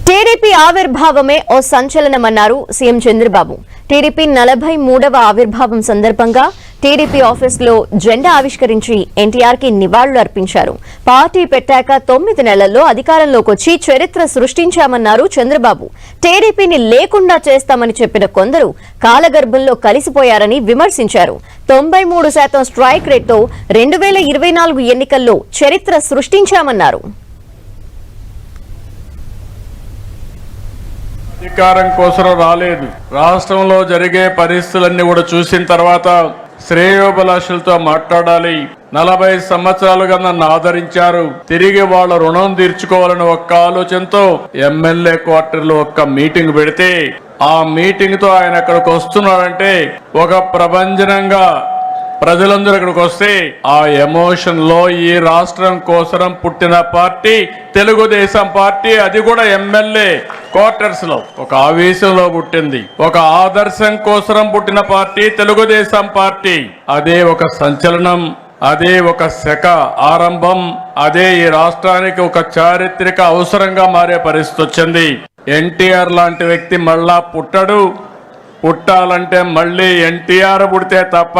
TDP ఆవిర్భావమే ఓ సంచలనమన్నారు CM Chandrababu. TDP 43వ ఆవిర్భావం సందర్భంగా TDP ఆఫీసులో జెండా ఆవిష్కరించి ఎన్టీఆర్ కి నివాళులు అర్పించారు. పార్టీ పెట్టాక 9 నెలల్లో అధికారంలోకి వచ్చి చరిత్ర సృష్టించామన్నారు చంద్రబాబు. టీడీపీని లేకుండా చేస్తామని చెప్పిన కొందరు కాలగర్భంలో కలిసిపోయారని విమర్శించారు. 93% స్ట్రైక్ రేట్తో 2024 ఎన్నికల్లో చరిత్ర సృష్టించామన్నారు. అధికారం కోసం రాలేదు. రాష్ట్రంలో జరిగే పరిస్థితులన్నీ కూడా చూసిన తర్వాత శ్రేయోభిలాషులతో మాట్లాడాలి. 40 సంవత్సరాలుగా నన్ను ఆదరించారు, తిరిగి వాళ్ళ రుణం తీర్చుకోవాలని ఒక్క ఆలోచనతో ఎమ్మెల్యే క్వార్టర్లో ఒక్క మీటింగ్ పెడితే ఆ మీటింగ్ తో ఆయన అక్కడికి వస్తున్నాడంటే ఒక ప్రభంజనంగా ప్రజలందరూ ఇక్కడికి వస్తే ఆ ఎమోషన్ లో ఈ రాష్ట్రం కోసం పుట్టిన పార్టీ తెలుగుదేశం పార్టీ, అది కూడా ఎమ్మెల్యే క్వార్టర్స్ లో ఒక ఆవేశంలో పుట్టింది. ఒక ఆదర్శం కోసం పుట్టిన పార్టీ తెలుగుదేశం పార్టీ. అదే ఒక సంచలనం, అదే ఒక శక ఆరంభం, అదే ఈ రాష్ట్రానికి ఒక చారిత్రక అవసరంగా మారే పరిస్థితి వచ్చింది. ఎన్టీఆర్ లాంటి వ్యక్తి మళ్ళా పుట్టాలంటే మళ్ళీ ఎన్టీఆర్ పుడితే తప్ప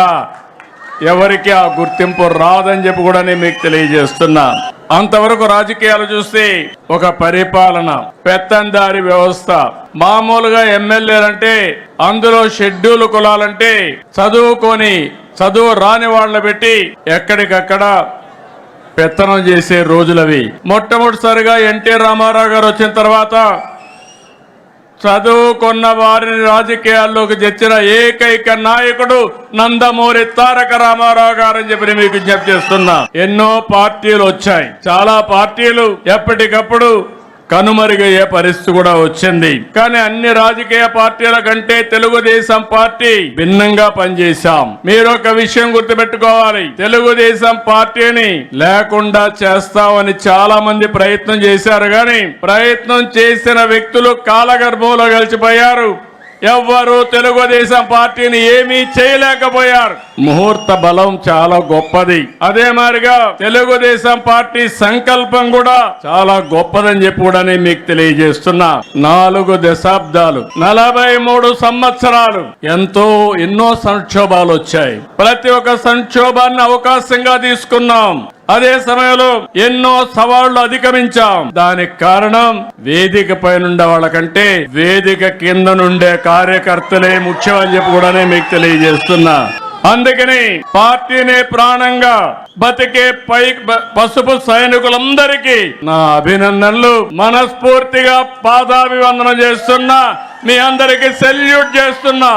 ఎవరికి ఆ గుర్తింపు రాదని చెప్పి కూడా నేను మీకు తెలియజేస్తున్నా. అంతవరకు రాజకీయాలు చూస్తే ఒక పరిపాలన, పెత్తందారి వ్యవస్థ. మామూలుగా ఎమ్మెల్యేలంటే అందులో షెడ్యూల్ కులాలంటే చదువు రాని వాళ్ళని పెట్టి ఎక్కడికక్కడ పెత్తనం చేసే రోజులవి. మొట్టమొదటిసారిగా ఎన్టీ రామారావు గారు వచ్చిన తర్వాత చదువుకున్న వారిని రాజకీయాల్లోకి తెచ్చిన ఏకైక నాయకుడు నందమూరి తారక రామారావు గారని చెప్పి మీకు విజ్ఞప్తి చేస్తున్నా. ఎన్నో పార్టీలు వచ్చాయి, చాలా పార్టీలు ఎప్పటికప్పుడు కనుమరుగయ్యే పరిస్థితి కూడా వచ్చింది. కానీ అన్ని రాజకీయ పార్టీల కంటే తెలుగుదేశం పార్టీ భిన్నంగా పనిచేశాం. మీరు ఒక విషయం గుర్తుపెట్టుకోవాలి, తెలుగుదేశం పార్టీని లేకుండా చేస్తామని చాలా మంది ప్రయత్నం చేశారు. కానీ ప్రయత్నం చేసిన వ్యక్తులు కాలగర్భంలో కలిసిపోయారు. ఎవ్వరూ తెలుగుదేశం పార్టీని ఏమీ చేయలేకపోయారు. ముహూర్త బలం చాలా గొప్పది. అదే మాదిరిగా తెలుగుదేశం పార్టీ సంకల్పం కూడా చాలా గొప్పదని చెప్పి కూడా మీకు తెలియజేస్తున్నా. 4 దశాబ్దాలు, 43 సంవత్సరాలు ఎన్నో సంక్షోభాలు వచ్చాయి. ప్రతి ఒక్క సంక్షోభాన్ని అవకాశంగా తీసుకున్నాం. అదే సమయంలో ఎన్నో సవాళ్లు అధిగమించాం. దానికి కారణం వేదిక పైనుండే వాళ్ళకంటే వేదిక కింద నుండే కార్యకర్తలే ముఖ్యం అని చెప్పి కూడా మీకు తెలియజేస్తున్నా. అందుకని పార్టీని ప్రాణంగా బతికే పసుపు సైనికులందరికీ నా అభినందనలు. మనస్ఫూర్తిగా పాదాభివందనం చేస్తున్నా, మీ అందరికీ సెల్యూట్ చేస్తున్నా.